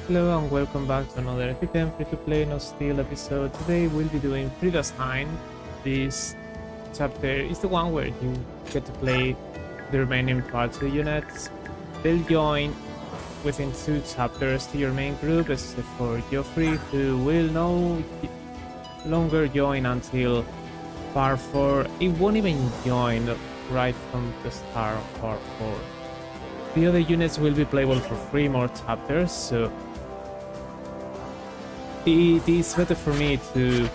Hello and welcome back to another F2P free-to-play no steel episode. Today we'll be doing Predestined. This chapter is the one where you get to play the remaining parts of the units. They'll join within 2 chapters to your main group, except for Geoffrey, who will no longer join until part 4. It won't even join right from the start of part 4. The other units will be playable for 3 more chapters, so it is better for me to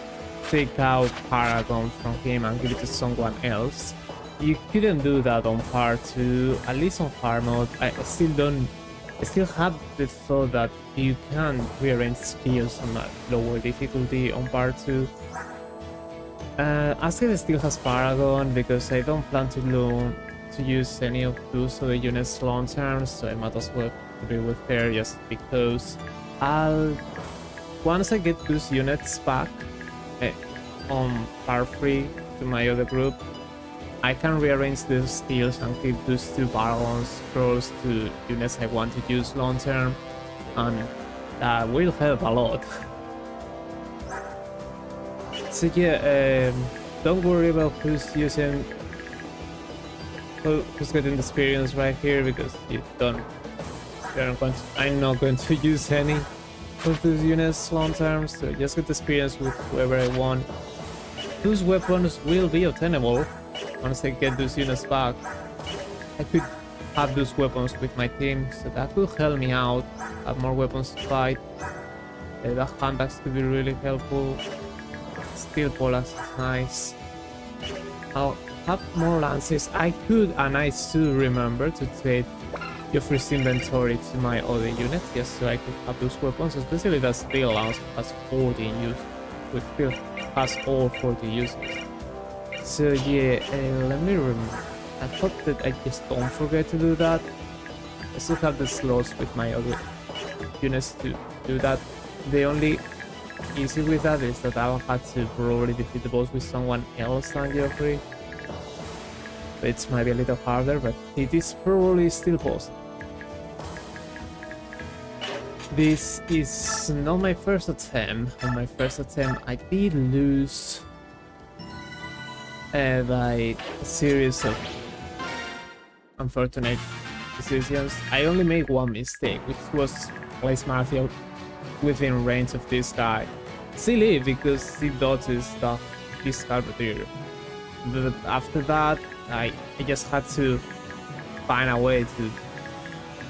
take out Paragon from him and give it to someone else. You couldn't do that on part 2, at least on hard mode. I still have the thought that you can rearrange skills on a lower difficulty on part 2. Asked still has Paragon because I don't plan to use any of those other units long term, so I might as well be with her just because once I get those units back on part 3 to my other group, I can rearrange those skills and keep those 2 Paralogues close to units I want to use long term, and that will help a lot. So yeah, don't worry about who's getting the experience right here, because I'm not going to use any of those units long term, so just get the experience with whoever I want. Those weapons will be obtainable once I get those units back. I could have those weapons with my team, so that could help me out, have more weapons to fight. The handbags could be really helpful. Steel poleaxe is nice. I'll have more lances. I could, and I should remember to trade Geoffrey's inventory to my other units, just so I could have those weapons, especially that steel lance has 40 use, which still has all 40 uses. So yeah, let me remember. I thought that I just don't forget to do that. I still have the slots with my other units to do that. The only issue with that is that I will have to probably defeat the boss with someone else than Geoffrey. It might be a little harder, but it is probably still possible. This is not my first attempt. On my first attempt, I did lose by a series of unfortunate decisions. I only made one mistake, which was place Martial within range of this guy. Silly, because he dodges this carpenter. But after that, I just had to find a way to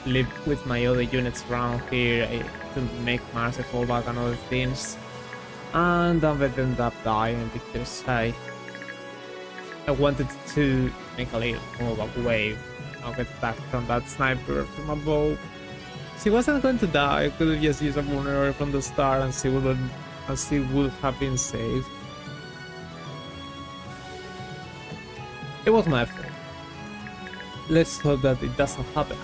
live with my other units around here, to make Mars a fallback and other things. And I ended up dying because I wanted to make a little move away. I'll get back from that sniper from above. She wasn't going to die. I could have just used a vulnerable from the start and she would have been saved. It was my fault. Let's hope that it doesn't happen.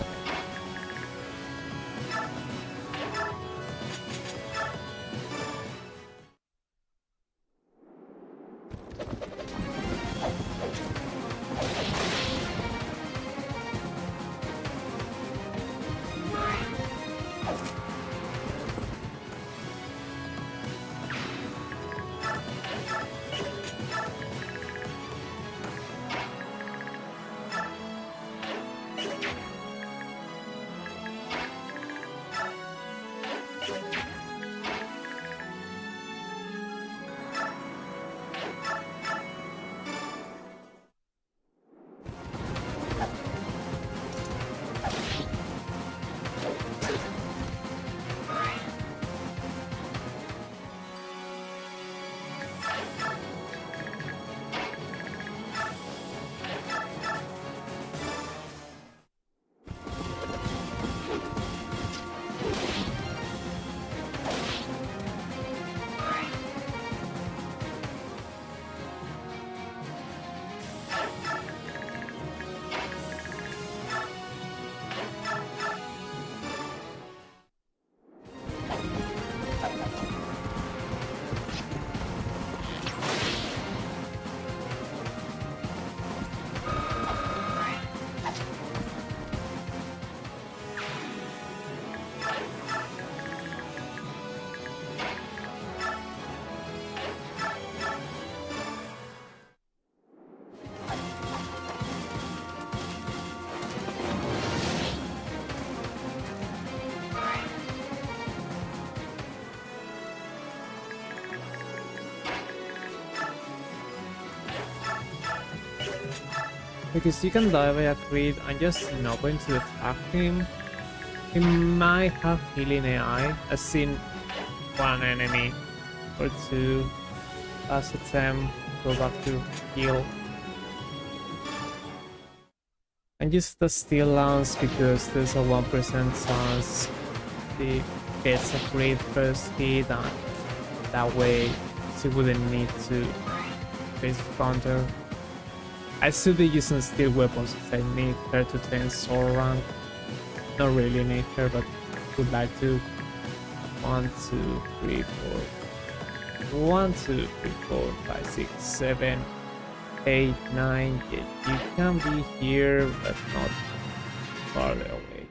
Because you can die by a crit and just not going to attack him. He might have healing AI. I've seen one enemy or two last attempt go back to heal. And just the steel lance because there's a 1% chance he gets a crit first hit, and that way she wouldn't need to face counter. I should be using steel weapons if I need her to train sword rank. Not really need her, but would like to. 1, 2, 3, 4. 1, 2, 3, 4, 5, 6, 7, 8, 9. Yeah, you can be here, but not farther away.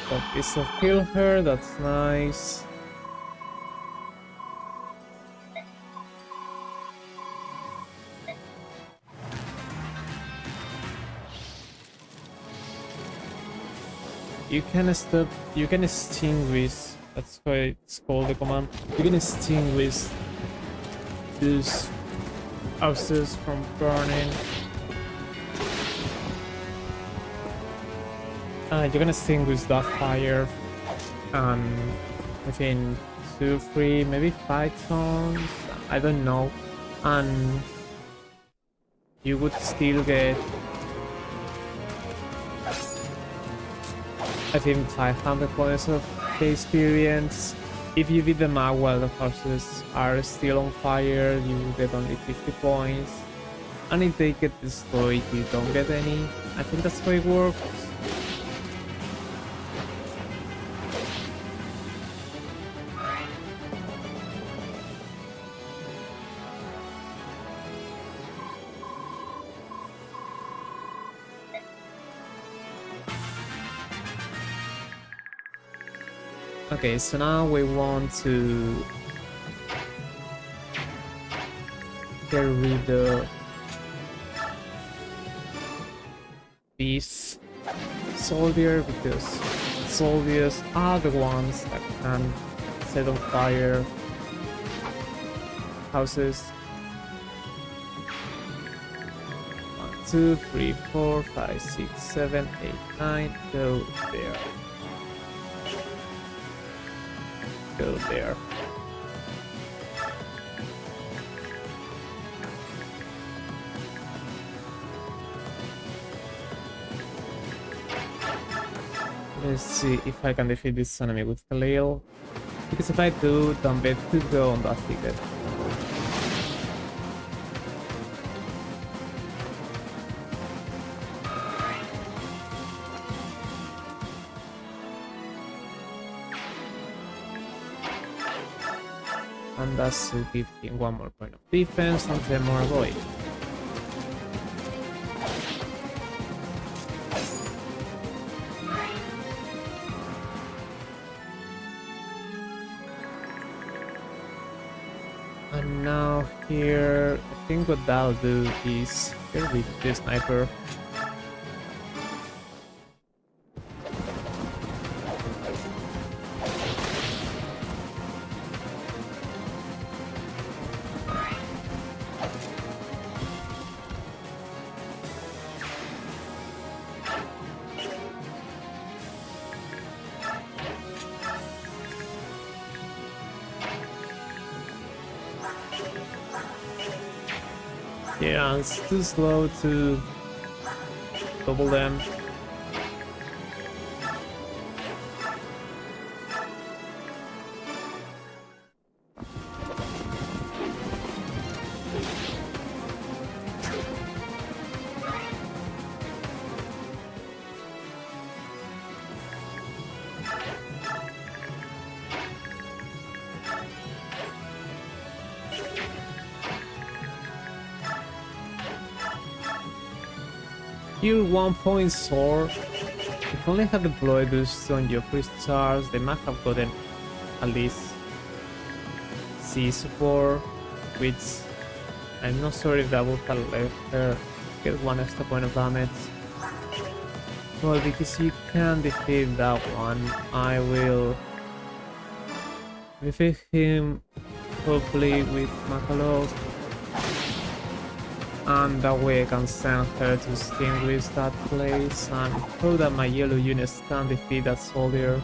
But this will kill her, that's nice. You can stop, you can extinguish, that's why it's called the command. You can extinguish these houses from burning. You can extinguish that fire within 2, 3, maybe 5 turns, I don't know. And you would still get, I think, 500 points of the experience. If you beat them out while the horses are still on fire, you will get only 50 points. And if they get destroyed, you don't get any. I think that's how it works. Okay, so now we want to get rid of this soldier, because soldiers are the ones that can set on fire houses. 1, 2, 3, 4, 5, 6, 7, 8, 9. Go there. Go there. Let's see if I can defeat this enemy with Khalil, because if I do, then bet could go on that ticket. And that should give him 1 more point of defense and 10 more avoid. And now here, I think what that'll do is get rid of the sniper. Yeah, it's too slow to double them. Here 1 point sword. If only had deployed this on your first charge, they might have gotten at least C support, which I'm not sure if that would have let her get 1 extra point of damage. Well, because you can defeat that one, I will defeat him hopefully with Macalog. And that way I can send her to extinguish that place and hope that my yellow units can defeat that soldier.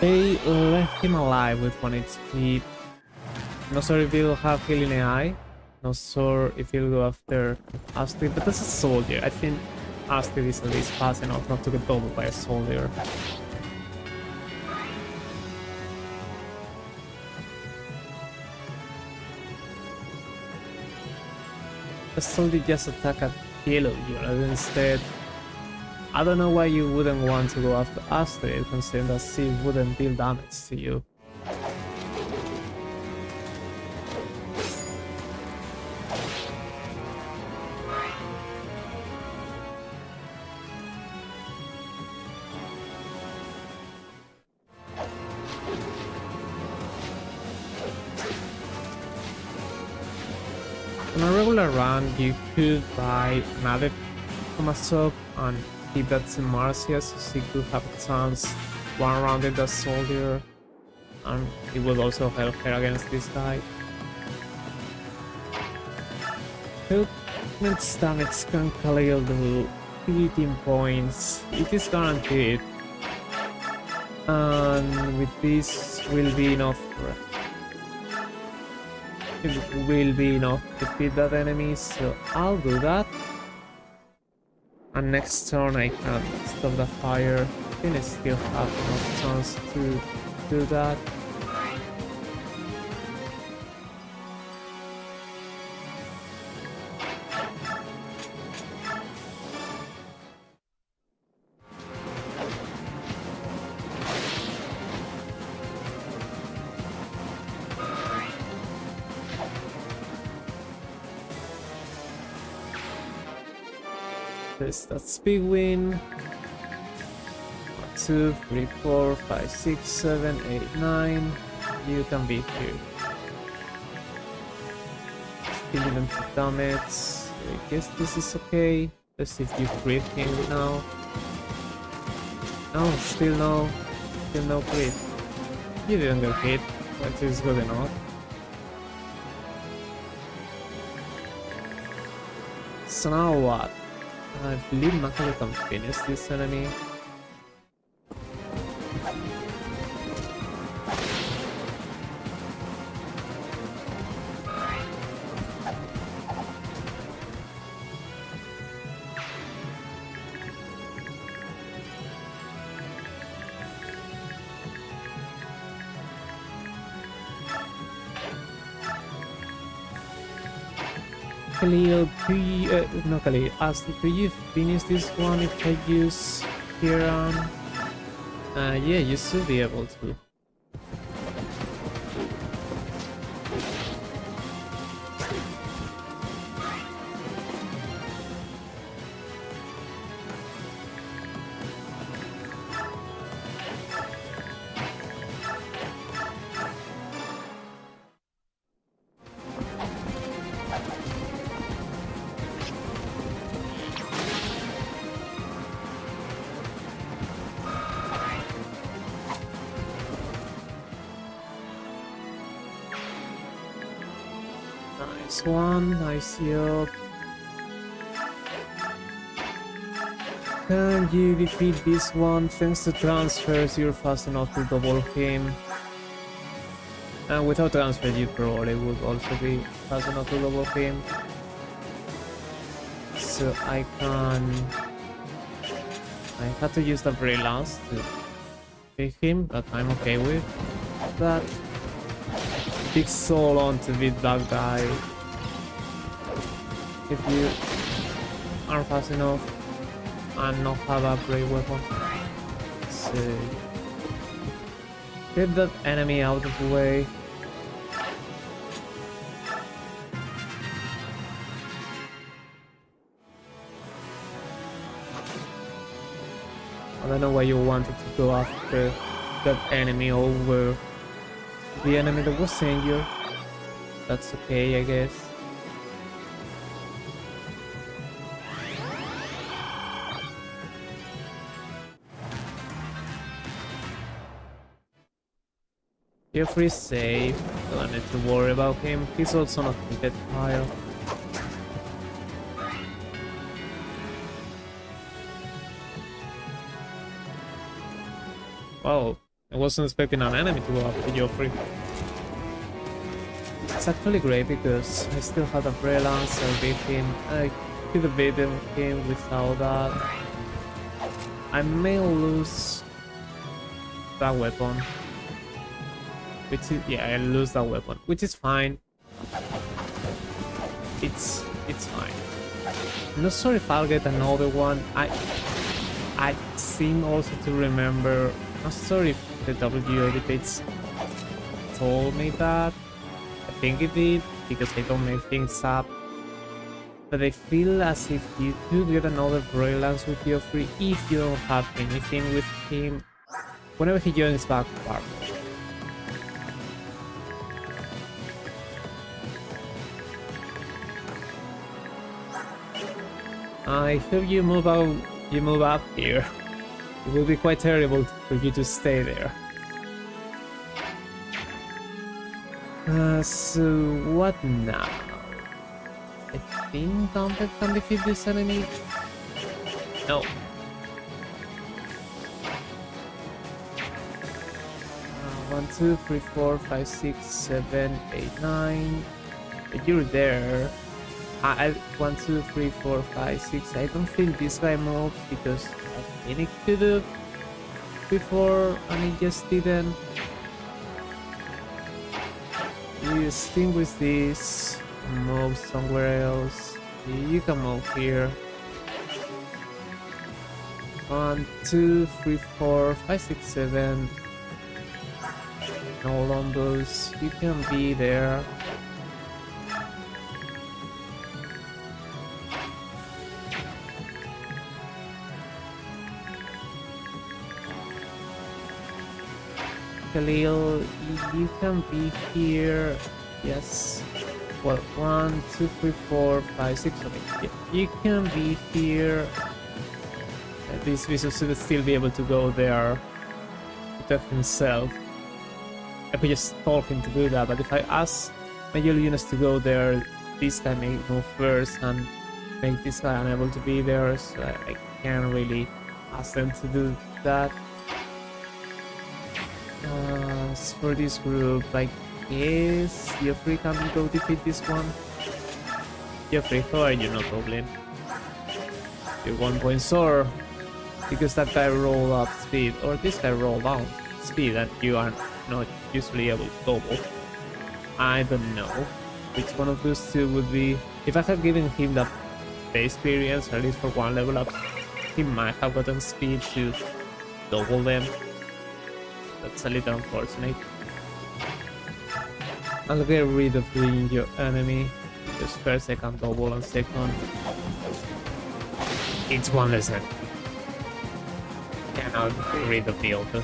They left him alive with 1 HP. Not sure if he'll have healing AI. Not sure if he'll go after Astrid, but that's a soldier. I think Astrid is at least fast enough not to get doubled by a soldier. The soldier just attack a yellow unit instead. I don't know why you wouldn't want to go after Astrid, considering that she wouldn't deal damage to you. On a regular run, you could buy another Tomasok and keep that to Marcia so she could have a chance one round in the soldier, and it will also help her against this guy. Recruitment's damage can clear the 15 points. It is guaranteed, and with this will be enough for it will be enough to defeat that enemy, so I'll do that. And next turn I can stop the fire. I think I still have enough chance to do that. That's big win. 1, 2, 3, 4, 5, 6, 7, 8, 9. You can be here. Still didn't take damage. I guess this is okay. Let's see if you crit him now. No, still no. Still no crit. You didn't get hit, which is good enough. So now what? I believe Macalog can finish this enemy. Khalil, no Khalil, Astrid, could you finish this one if I use Kiran? Yeah, you should be able to. Nice one, nice job. Can you defeat this one? Thanks to transfers, you're fast enough to double him. And without transfer, you probably would also be fast enough to double him. So I had to use the very last to pick him, but I'm okay with that. Takes so long to beat that guy. if you aren't fast enough and not have a great weapon. So get that enemy out of the way. I don't know why you wanted to go after that enemy over the enemy that was injured. That's okay, I guess. Jeffrey's safe, don't need to worry about him. He's also not a dead pile. Wow, I wasn't expecting an enemy to go after Joffrey. It's actually great because I still had a freelance, I beat him. I could have beaten him without that. I may lose that weapon. Which is, yeah, I lose that weapon, which is fine. It's fine. I'm not sure if I'll get another one. I seem also to remember. Not sure if the W edits told me that. I think it did because I don't make things up. But I feel as if you could get another brilliance with Joffrey if you don't have anything with him whenever he joins back party. I hope you move out. You move up here. It will be quite terrible for you to stay there. So what now? I think Gauntlet can defeat this enemy. No. 1, 2, 3, 4, 5, 6, 7, 8, 9. You're there. 1, 2, 3, 4, 5, 6. I don't think this guy moves because I think it could have before and it just didn't. You extinguish this, move somewhere else. You can move here. 1, 2, 3, 4, 5, 6, 7. No Lombos. You can be there. Khalil, you can be here. Yes. Well, 1, 2, 3, 4, 5, 6. Okay. Yeah. You can be here. This Visual should still be able to go there. Protect himself. I could just told him to do that, but if I ask my yellow units to go there, this guy may move first and make this guy unable to be there, so I can't really ask them to do that. As for this group, I guess Joffrey can go defeat this one. Joffrey, how are you, no problem? You're 1 point sore because that guy rolled up speed, or this guy rolled down speed, and you are not usually able to double. I don't know which one of those two would be. If I had given him that experience, at least for 1 level up, he might have gotten speed to double them. That's a little unfortunate. I'll get rid of the injured enemy, because first I can double and second it's 1 less enemy. Cannot get rid of the auto.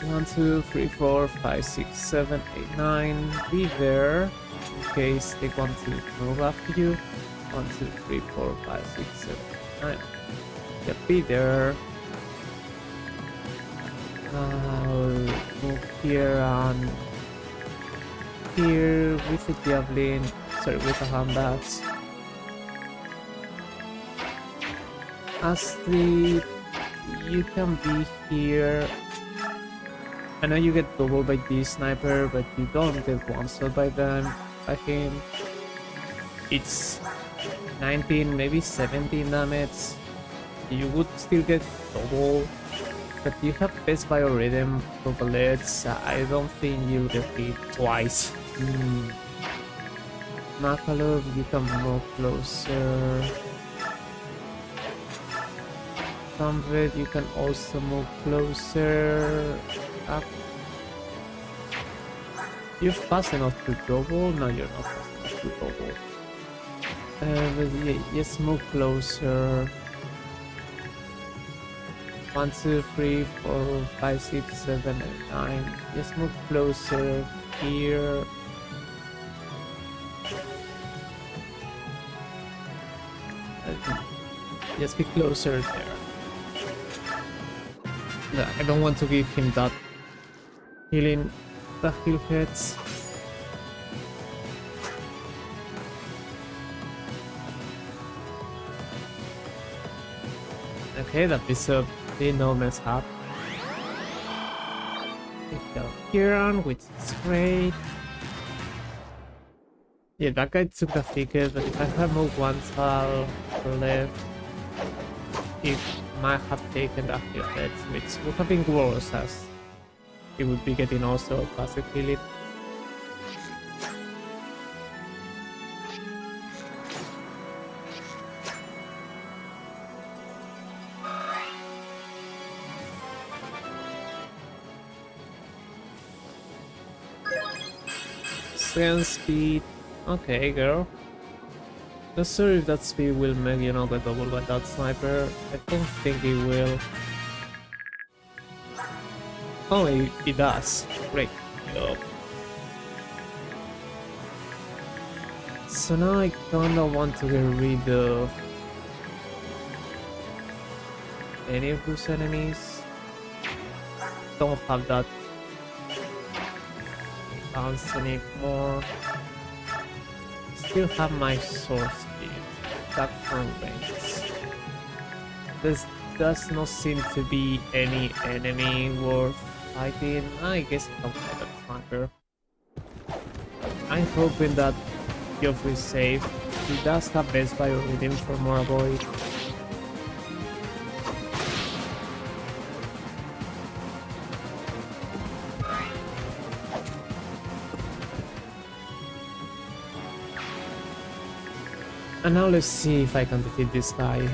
1, 2, 3, 4, 5, 6, 7, 8, 9. Be there in case they want to move after you. 1, 2, 3, 4, 5, 6, 7, 9. Yeah, be there. I'll move here and here with the javelin. Sorry, with the handbags. Astrid, you can be here. I know you get doubled by this sniper, but you don't get one-shot by them, by him. It's 19, maybe 17 damage. You would still get double But you have best biorhythm bullets. I don't think you'll repeat twice. Makalov, you can move closer. Combat, you can also move closer. Up. You're fast enough to double? No, you're not fast enough to double. But yeah, just move closer. 1, 2, 3, 4, 5, 6, 7, 8, 9. Just move closer here. Just be closer there. No, I don't want to give him that healing, the heal hits. Okay, that is a no mishap. We got Kieran, which is great. Yeah, that guy took a thicket, but if I had moved one tile to the left, it might have taken the heal hits, which would have been worse as he would be getting also passive healing. Speed. Okay, girl. Not sure if that speed will make you not get doubled by that sniper. I don't think it will. Oh, it does. Great. Yup. So now I kinda want to get rid of any of those enemies. Don't have that bounce anymore. Still have my sword speed. That from range. There does not seem to be any enemy worth fighting. I guess I can fight that sniper. I'm hoping that Geoffrey is safe. He does have best biorhythm for more avoid. And now let's see if I can defeat this guy.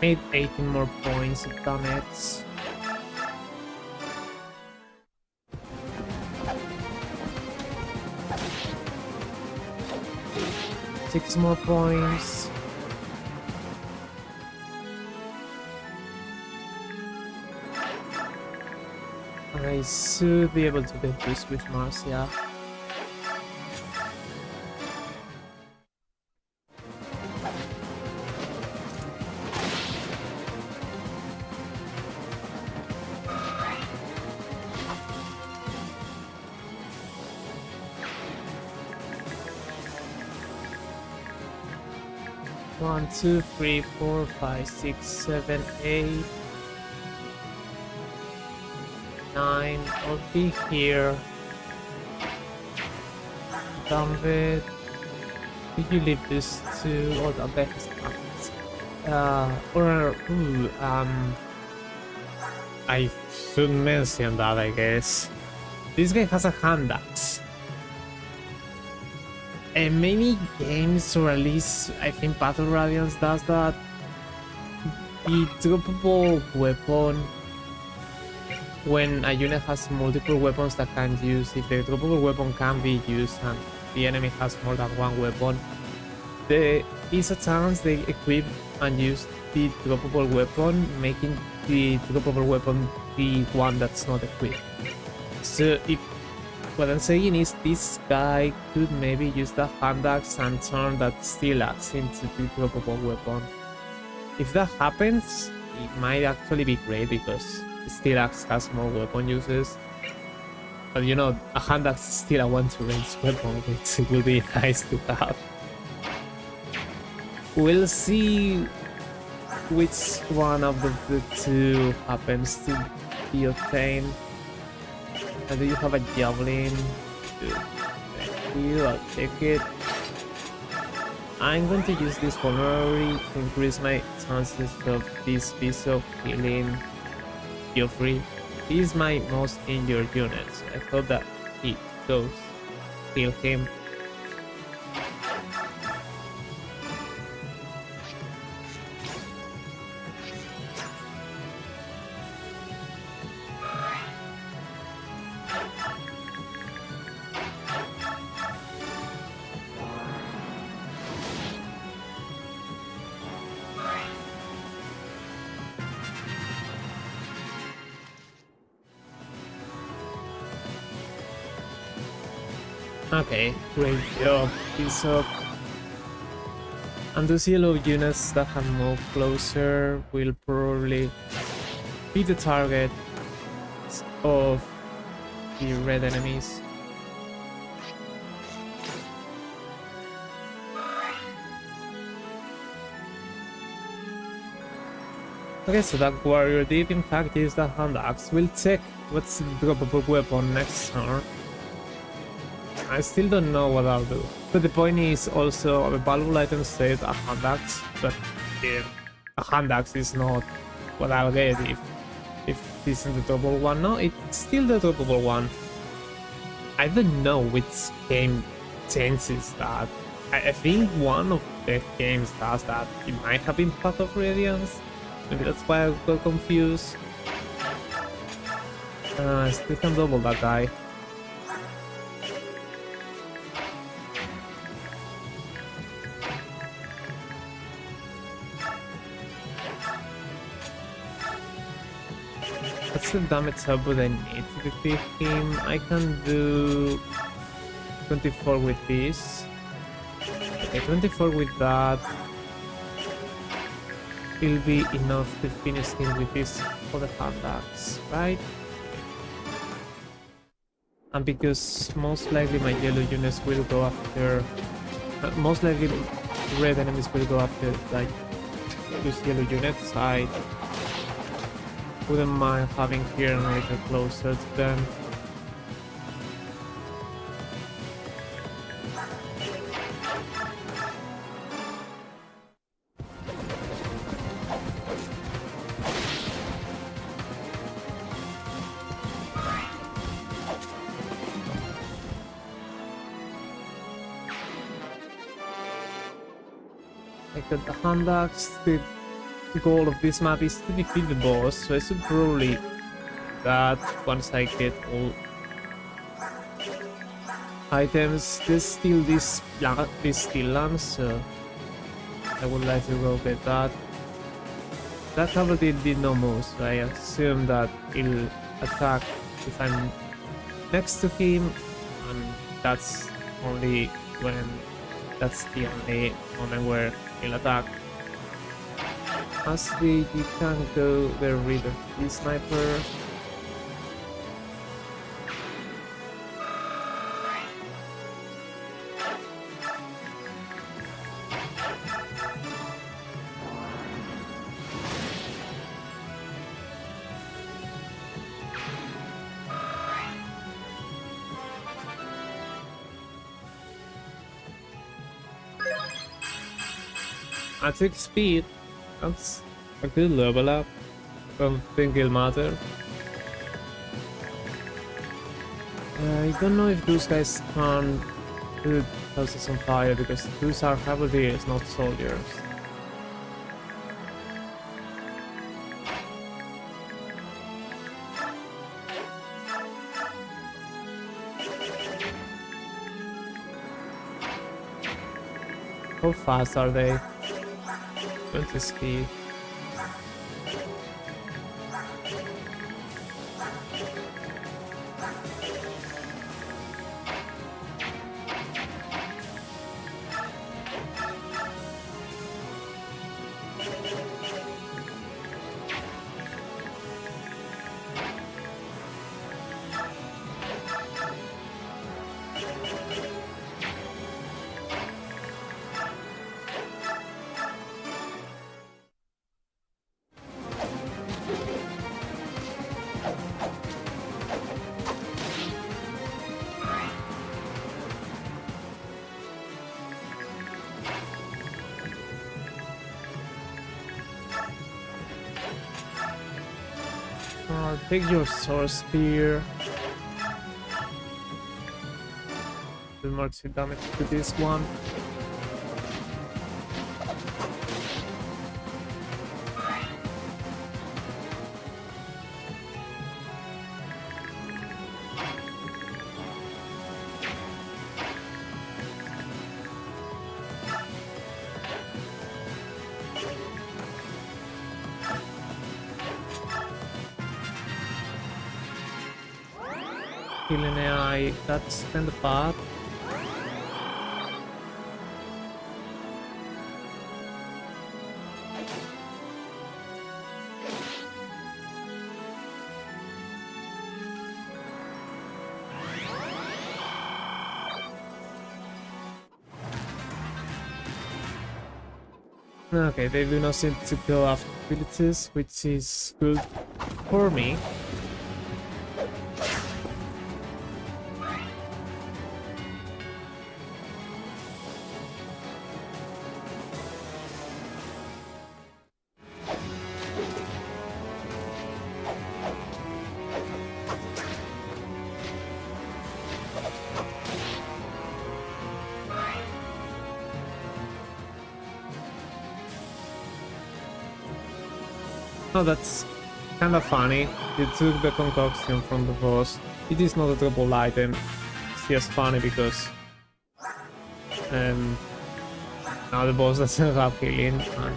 Made 18 more points of damage. Six more points. I should be able to get this with Marcia. One, two, three, 4, 5, 6, 7, 8, 9. I'll be here. Done with. Did you leave this to? Oh, the best. I should mention that, I guess. This guy has a hand axe. And many games, or at least I think Battle Radiance does that. The droppable weapon, when a unit has multiple weapons that can use, if the droppable weapon can be used and the enemy has more than one weapon, there is a chance they equip and use the droppable weapon, making the droppable weapon the one that's not equipped. So if what I'm saying is this guy could maybe use the hand axe and turn that steel axe into the droppable weapon. If that happens, it might actually be great because the steel axe has more weapon uses. But you know, a hand axe is still a 1-to range weapon, which will be nice to have. We'll see which one of the two happens to be obtained. Do you have a javelin? Thank you, I'll take it. I'm going to use this vulnerability to increase my chances of this piece of healing Geoffrey. He is my most injured unit, so I thought that he goes heal him. Okay, great job, piece up. And those yellow units that have moved closer will probably be the target of the red enemies. Okay, so that warrior did in fact use the hand axe. We'll check what's the droppable weapon next turn. I still don't know what I'll do. But the point is also a valuable item saved a hand axe, but a hand axe is not what I'll get if this isn't the droppable one. No, it's still the droppable one. I don't know which game changes that. I think one of the games does that. It might have been Path of Radiance. Maybe that's why I got confused. I still can double that guy. What's the damage output I need to defeat him? I can do 24 with this. Okay, 24 with that. Will be enough to finish him with this for the hand axe, right? And because most likely my yellow units will go after... most likely red enemies will go after like those yellow units, I wouldn't mind having here and later closer to them. I got the hand axe. The goal of this map is to defeat the boss, so I should probably do that once I get all items. There's still this steel lance, so I would like to go get that. That cavalry did no move, so I assume that it'll attack if I'm next to him, and that's only when that's the only moment where he'll attack. As you can go get rid of the sniper. I took speed. That's a good level up. Don't think it'll matter. I don't know if those guys can do houses on fire because those are cavaliers, not soldiers. How fast are they? 20 speed. I'll take your sword spear. Do more damage to this one. Killing AI, that's kind of bad. Okay, they do not seem to go after abilities, which is good for me. Oh, that's kind of funny. You took the concoction from the boss. It is not a double item. It's just funny because now the boss doesn't have healing. And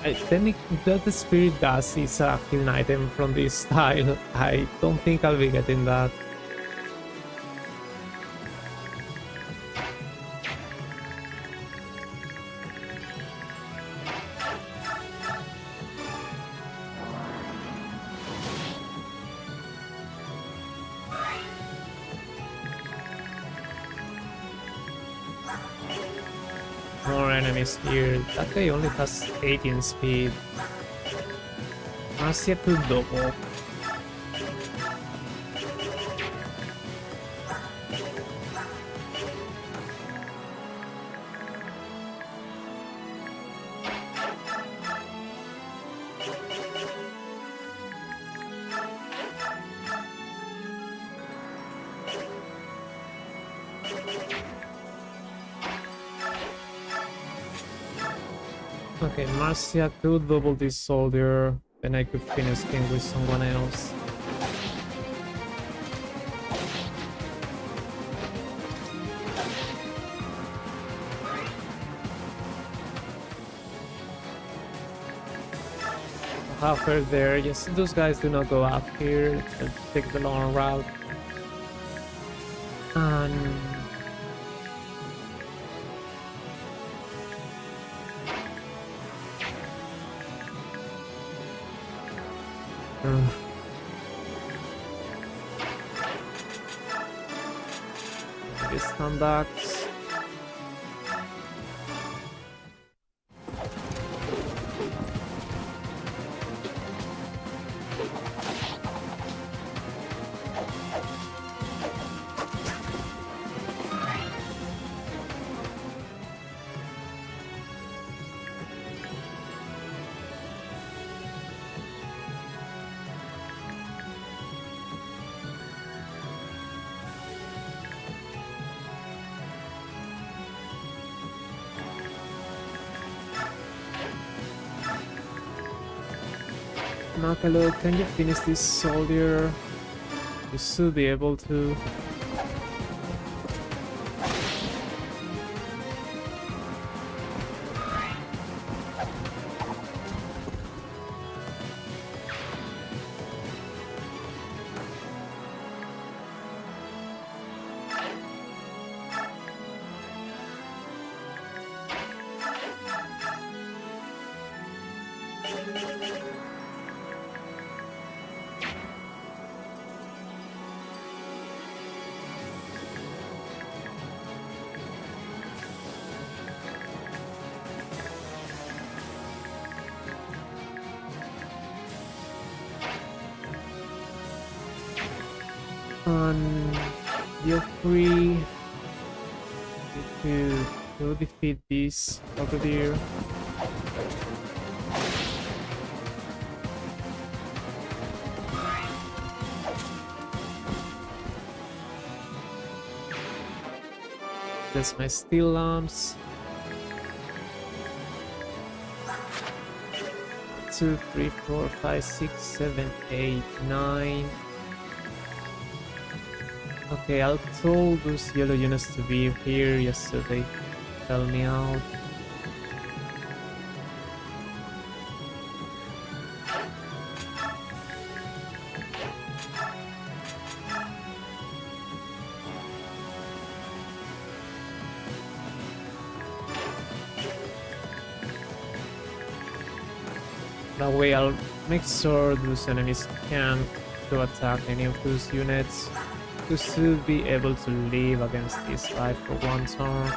I think that the spirit dust is a healing item from this style. I don't think I'll be getting that. More enemies here. That guy only has 18 speed. Marcia could double. Okay, Marcia could double this soldier, then I could finish him with someone else. Have her there. Yes, those guys do not go up here. They'll take the long route. And these standards. Makalo, can you finish this soldier? You should be able to. And you're free to go defeat this over there. That's my steel lamps. 2, 3, 4, 5, 6, 7, 8, 9. Okay, I told those yellow units to be here yesterday. Tell me out. That way I'll make sure those enemies can't to attack any of those units to still be able to live against this guy for one turn.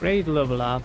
Great level up.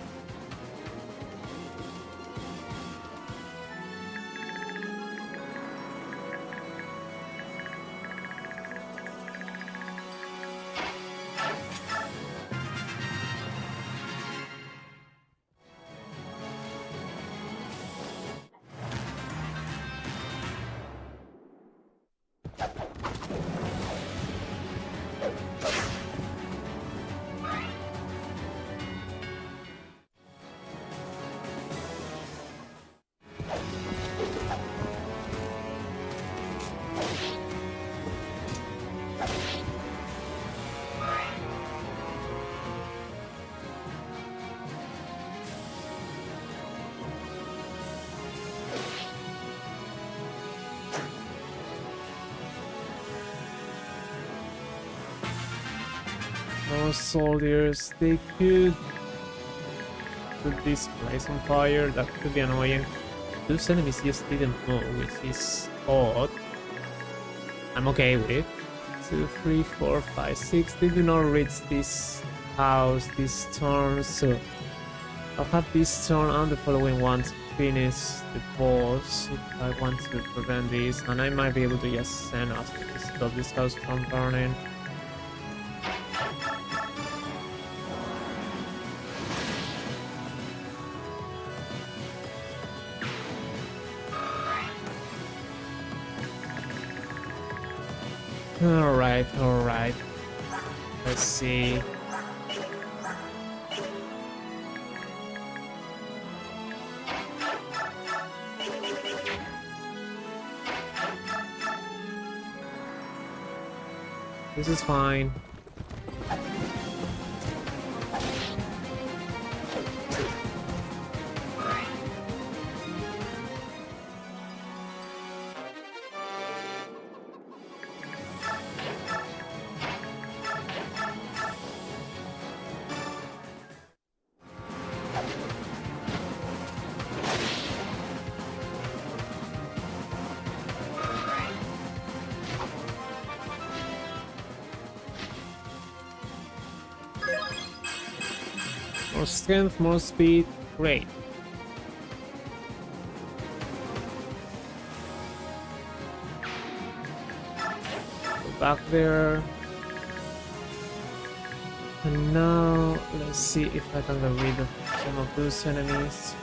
More soldiers, they could put this place on fire, that could be annoying. Those enemies just didn't move, which is odd. I'm okay with it. 2, 3, 4, 5, 6. They do not reach this house this turn, so I'll have this turn and the following one to finish the boss if I want to prevent this, and I might be able to just send us to stop this house from burning. Alright. Let's see. This is fine. More strength, more speed, great. Go back there. And now, let's see if I can get rid of some of those enemies.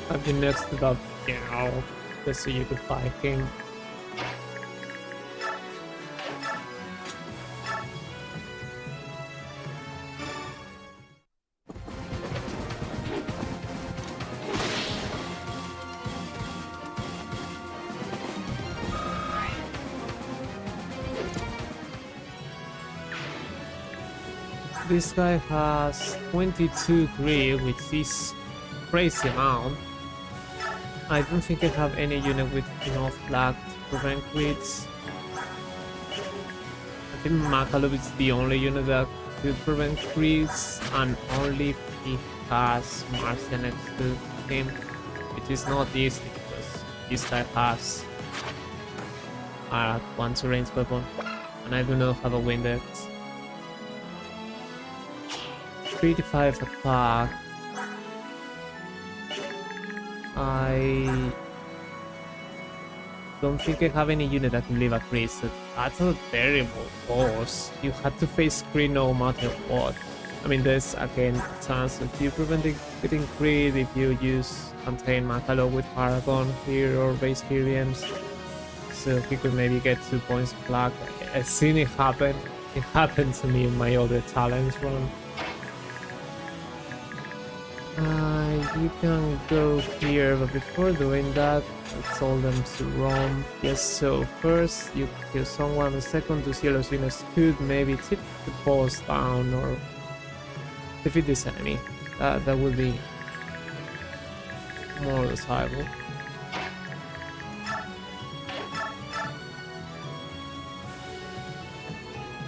I've been next to that, just so you could fight him. This guy has 22 grit, which is crazy amount. I don't think I have any unit with enough lag to prevent crits. I think Makalov is the only unit that could prevent crits, and only if he has Marcia next to him, which is not easy because this guy has add one to range weapon, and I do not have a Windex. 3-5 attack. I don't think I have any unit that can leave a crit. That's a terrible boss. You had to face crit no matter what. I mean, there's again a chance of you preventing getting crit if you use contain Macalo with Paragon here or base experience. So he could maybe get 2 points of luck. I've seen it happen. It happened to me in my other challenge run. You can go here, but before doing that, let's tell them to roam. Yes, so first you kill someone, second to zero units could maybe tip the boss down or defeat this enemy. That would be more desirable.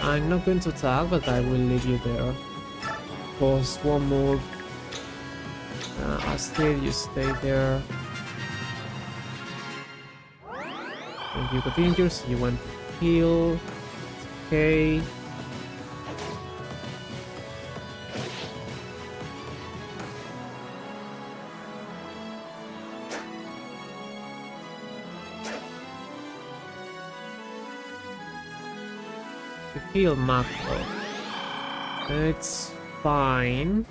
I'm not going to attack, but I will leave you there. Boss, one move. Still, you stay there. And you got injured, so you went to heal. Okay. You heal Macro. It's fine.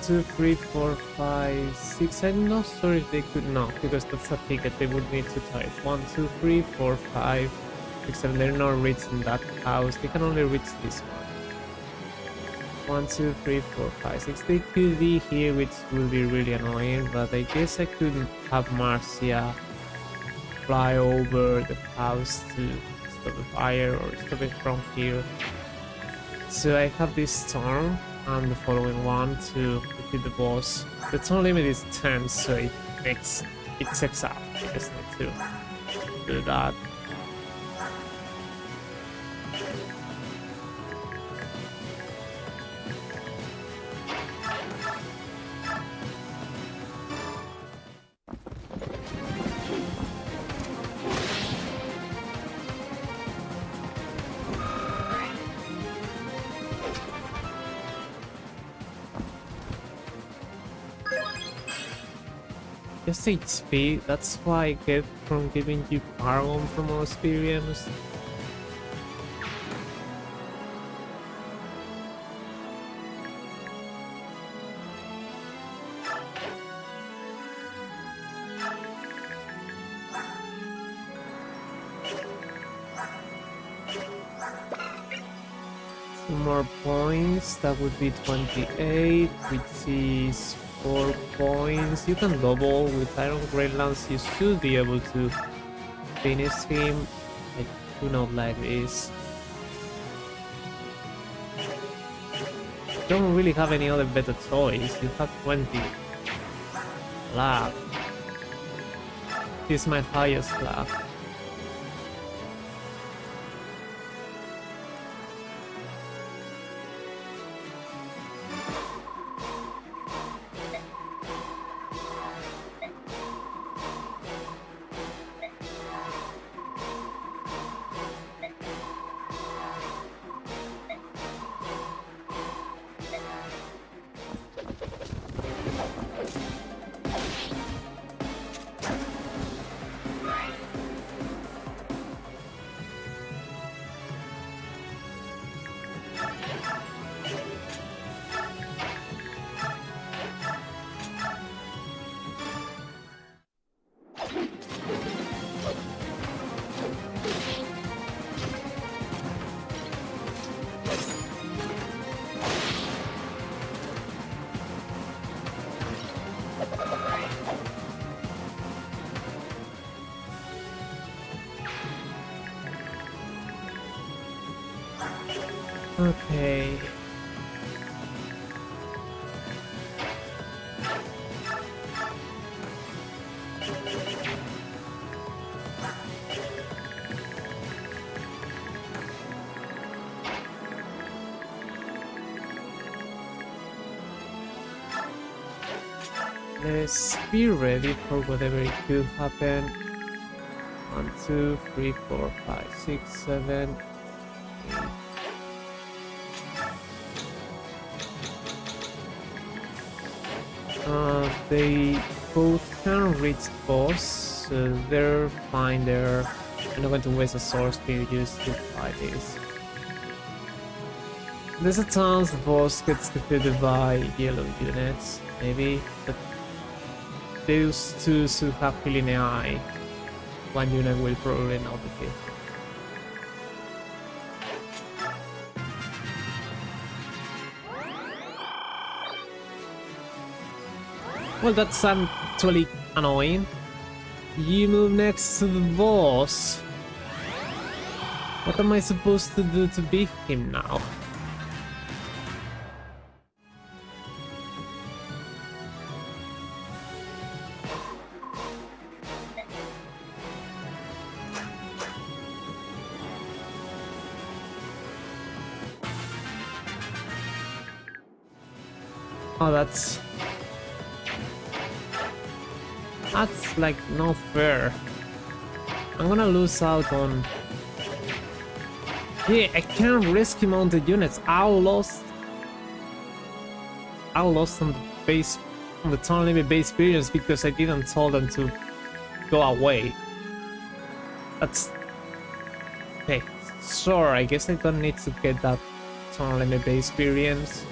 Two, 3, 4, 5, 6. I'm not sure if they could not, because that's a ticket they would need to type. 1, 2, 3, 4, 5, 6, 7. They're not reaching that house. They can only reach this one. 1, 2, 3, 4, 5, 6. They could be here, which will be really annoying, but I guess I couldn't have Marcia fly over the house to stop the fire or stop it from here. So I have this storm and the following one to defeat the boss. The turn limit is 10, so it checks out. I just need to do that. Just HP, that's why I get from giving you Paragon from our experience. Two more points, that would be 28, which is 4 points. You can double with Iron Great Lance. You should be able to finish him. I do not like this. Don't really have any other better choice. You have 20 luck. This is my highest luck. Okay. Let's be ready for whatever it could happen. 1, 2, 3, 4, 5, 6, 7, 8. They both can reach boss, so they're fine there. I'm not going to waste a sword speed used to fight this. There's a chance the boss gets defeated by yellow units, maybe, but those two should have healing AI. One unit will probably not be hit. Well, that's actually annoying. You move next to the boss. What am I supposed to do to beat him now? Oh, that's like not fair. I'm gonna lose out on. Yeah, I can't rescue mounted units. I lost on the base, on the turn limit base experience because I didn't tell them to go away. That's okay. Sure, I guess I don't need to get that turn limit base experience.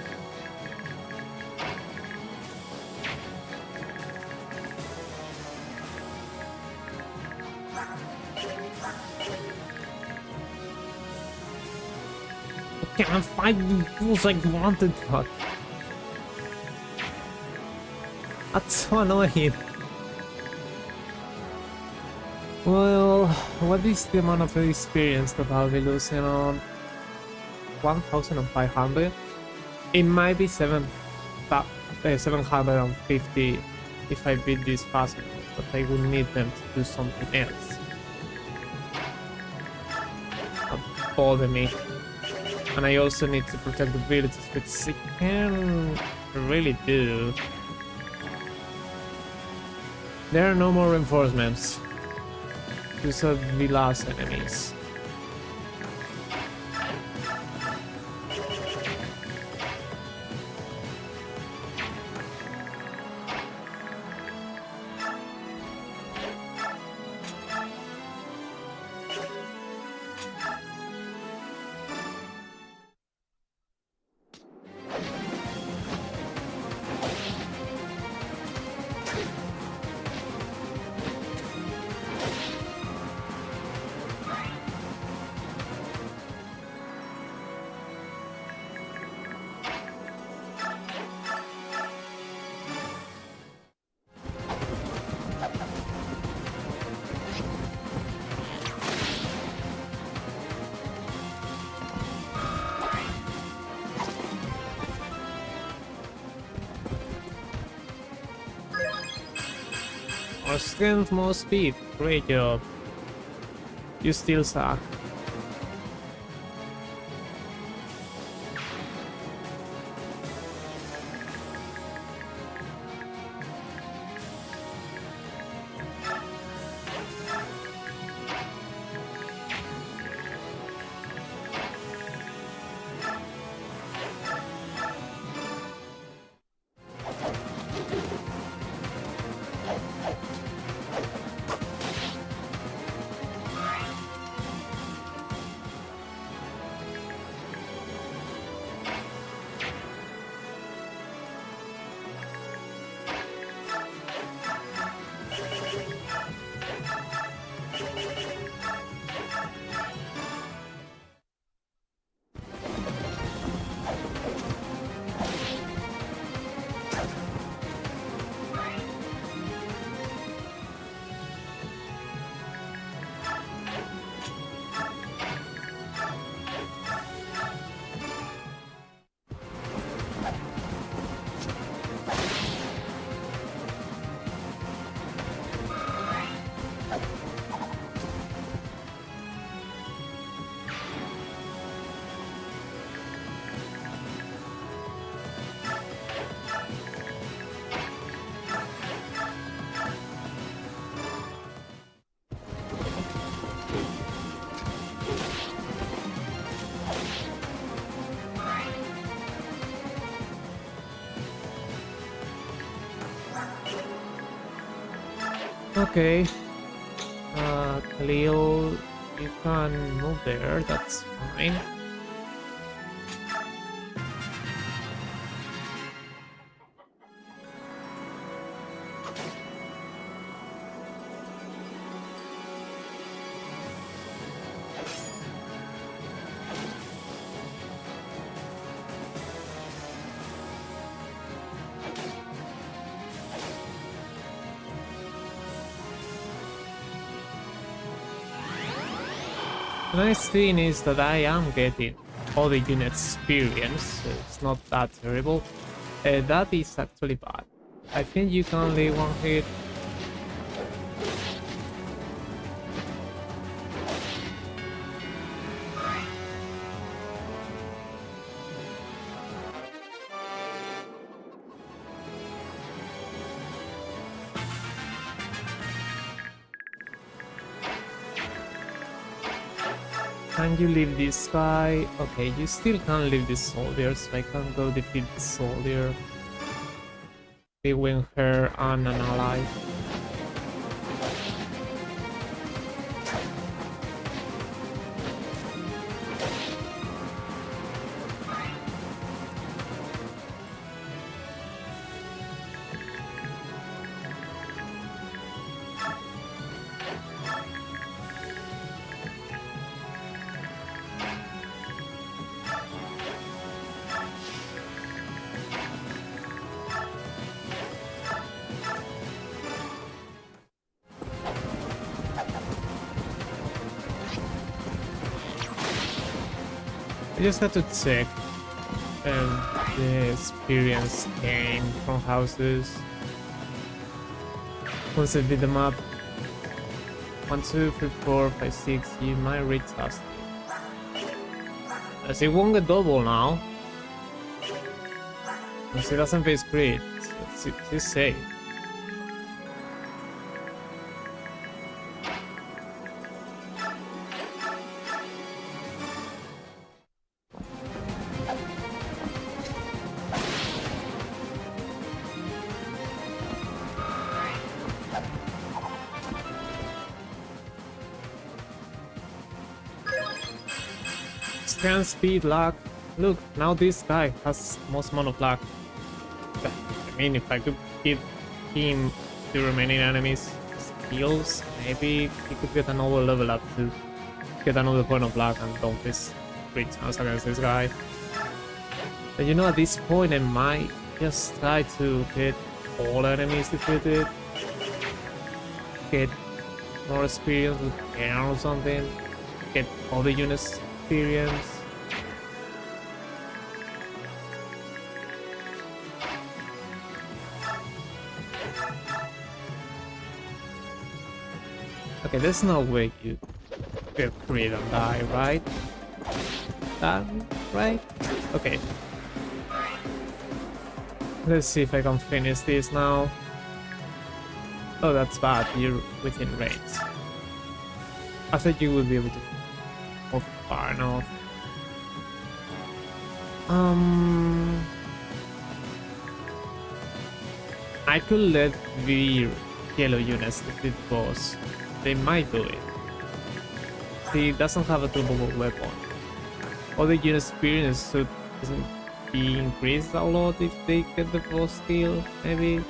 I can't find the tools I wanted, but that's so annoying. Well, what is the amount of experience that I'll be losing on? 1,500? It might be 750 if I beat this fast enough, but I would need them to do something else. Bother me. And I also need to protect the villages, which I can really do. There are no more reinforcements. These are the last enemies. More strength, more speed. Great job. You still suck. Okay. Khalil, you can move there, that's fine. The nice thing is that I am getting all the unit experience, so it's not that terrible. That is actually bad. I think you can only one hit. Can you leave this guy? Okay, you still can't leave this soldier, so I can go defeat the soldier. They win her and an ally. I just had to check the experience gain from houses. Once I did the map, 1, 2, 3, 4, 5, 6, you might reach us. As it won't get double now. Because it doesn't face crit, it's safe. Scan speed, luck. Look, now this guy has most amount of luck. I mean, if I could give him the remaining enemies skills, maybe he could get another level up to get another point of luck and don't face great chance against this guy. But you know, at this point I might just try to get all enemies defeated, get more experience with air or something, get all the units experience. Okay, there's no way you get crit and die, right? Right? Okay. Let's see if I can finish this now. Oh, that's bad. You're within range. I thought you would be able to move far enough. I could let the yellow units defeat the boss. They might do it. He doesn't have a turbable weapon. All the unit experience should be increased a lot if they get the boss kill, maybe.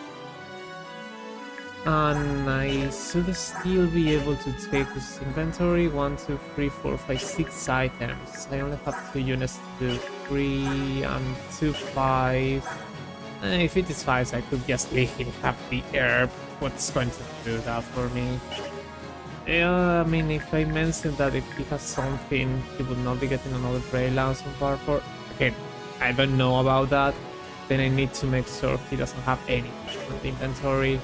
And I should still be able to take this inventory. 1, 2, 3, 4, 5, 6 items. I only have 2 units to do 3 and 2, 5. If it is 5, I could just leave him have the herb. What's going to do that for me? Yeah, I mean, if I mentioned that if he has something, he would not be getting another Prey Lance on par 4. Okay, I don't know about that. Then I need to make sure he doesn't have any in the inventory.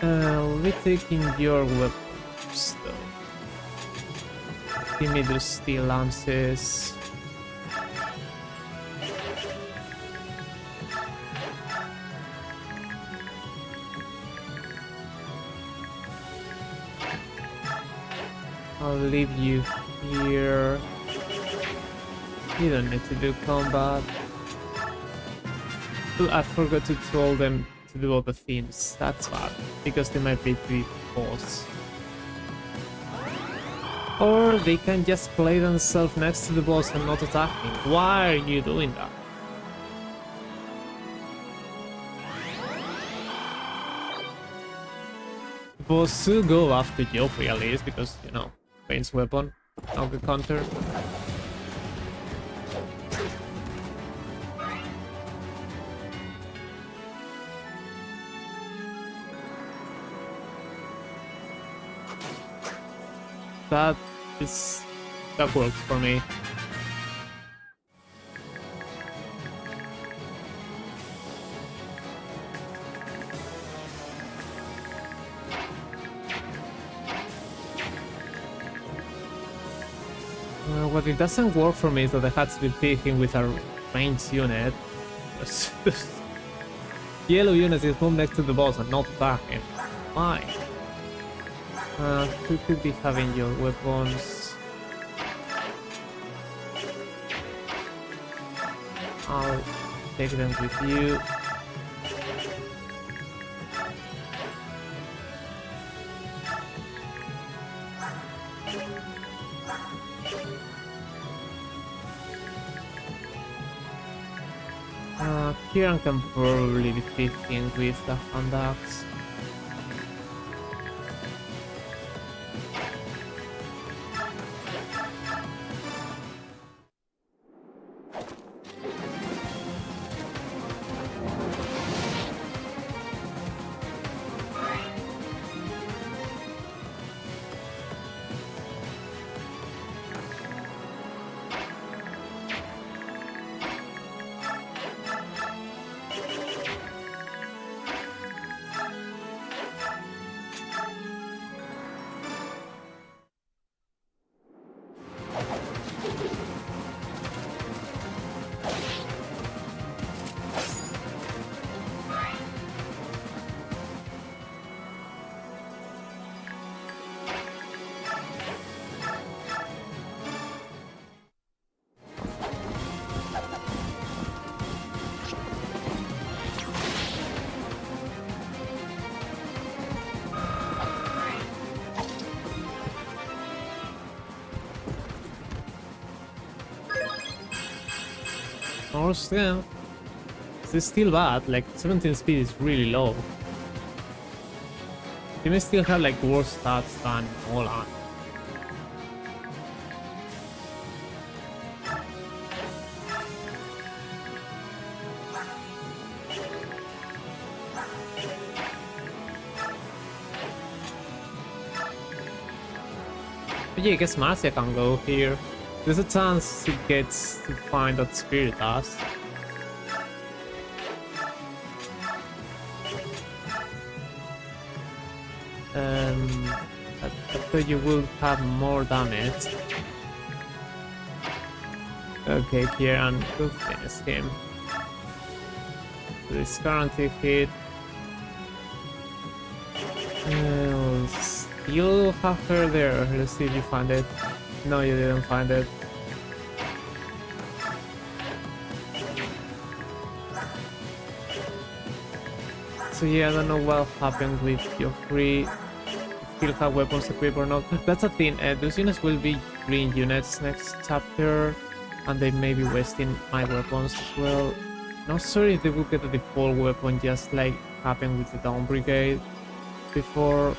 I'll be taking your weapons though. Give me those steel lances. I'll leave you here. You don't need to do combat. Oh, I forgot to tell them to do all the themes. That's bad, because they might be the boss. Or they can just play themselves next to the boss and not attacking. Why are you doing that? Boss should go after Joffrey at least, because, you know, Pain's weapon, not the counter. That works for me. What it doesn't work for me is that I had to be picking with a ranged unit. Yellow unit is moved next to the boss and not attacking. Why? Who could be having your weapons? I'll take them with you. Kieran can probably be picking with the handouts. More strength. It's still bad, like 17 speed is really low. You may still have like worse stats than Nolan. But yeah, I guess Marcia can go here. There's a chance he gets to find that spirit dust. After you will have more damage. Okay, Kieran, go finish him. This guaranteed hit. You'll have her there. Let's see if you find it. No, you didn't find it. So yeah, I don't know what happened with your free. Still have weapons equipped or not. That's a thing. Those units will be green units next chapter, and they may be wasting my weapons as well. Not sure if they will get a default weapon, just like happened with the Dawn Brigade before.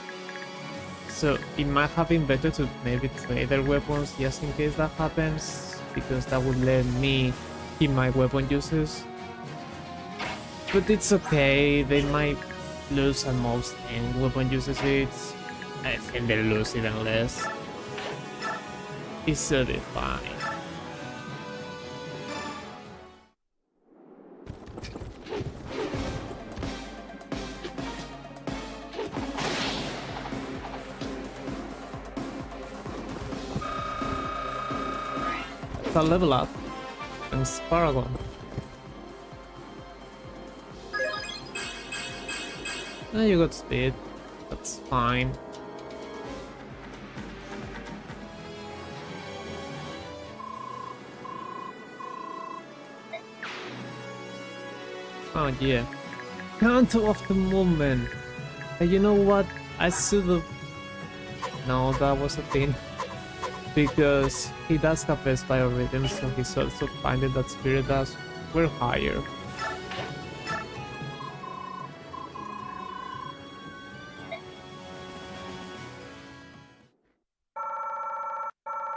So it might have been better to maybe trade their weapons just in case that happens, because that would let me keep my weapon uses. But it's okay, they might lose at most in weapon uses. I think they'll lose even less. It should be fine. It's a level up. And Paragon. Now you got speed. That's fine. Oh yeah. Counter of the moment. You know what? I should have. No, that was a thing. Because he does have best biorhythm, so he's also finding that spirit does. We're higher.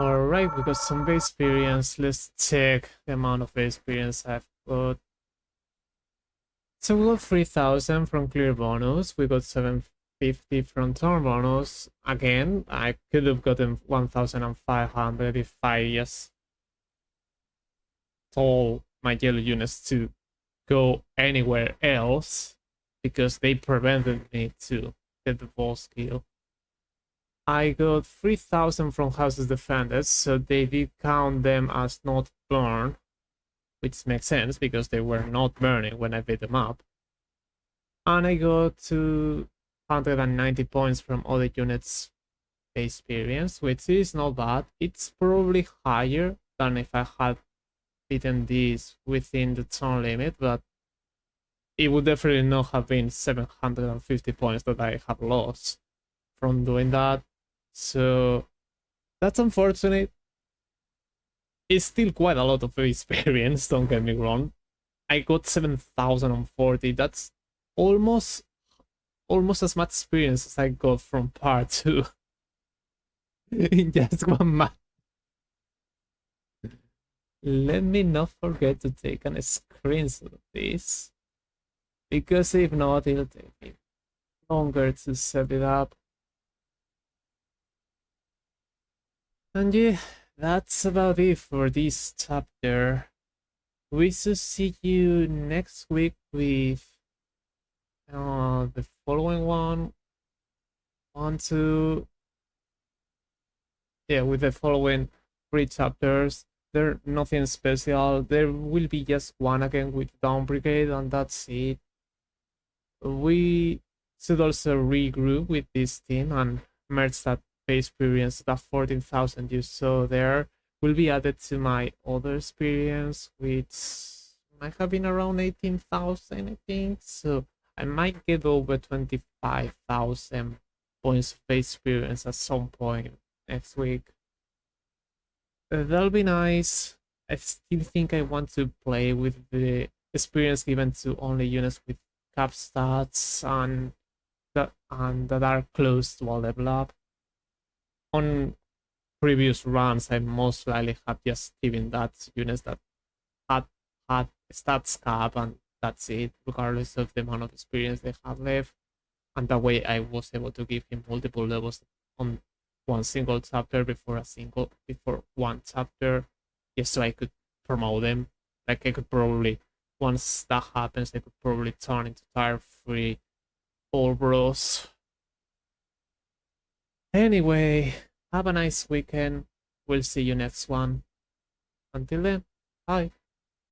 Alright, we got some base experience. Let's check the amount of base experience I've got. So we got 3,000 from clear bonus. We got 750 from turn bonus. Again, I could have gotten 1,500 if I just told my yellow units to go anywhere else, because they prevented me to get the boss kill. I got 3,000 from houses defended, so they did count them as not burned, which makes sense because they were not burning when I beat them up. And I got 290 points from other units' experience, which is not bad. It's probably higher than if I had beaten these within the turn limit, but it would definitely not have been 750 points that I have lost from doing that. So that's unfortunate. It's still quite a lot of experience, don't get me wrong. I got 7,040. That's almost as much experience as I got from part 2 in just one match. Let me not forget to take a screenshot of this, because if not, it'll take me longer to set it up. And yeah, that's about it for this chapter. We should see you next week with the following one. Yeah, with the following 3 chapters. They're nothing special. There will be just one again with Dawn Brigade, and that's it. We should also regroup with this team and merge that base experience, that 14,000 you saw there will be added to my other experience, which might have been around 18,000, I think. So I might get over 25,000 points of base experience at some point next week. That'll be nice. I still think I want to play with the experience given to only units with cap stats and that are close to a level up. On previous runs, I most likely have just given that to units that had stats cap, and that's it, regardless of the amount of experience they have left. And that way I was able to give him multiple levels on one single chapter before one chapter, just so I could promote them. Like I could probably, once that happens, I could probably turn into tier 3 all bros. Anyway, have a nice weekend. We'll see you next one. Until then, bye.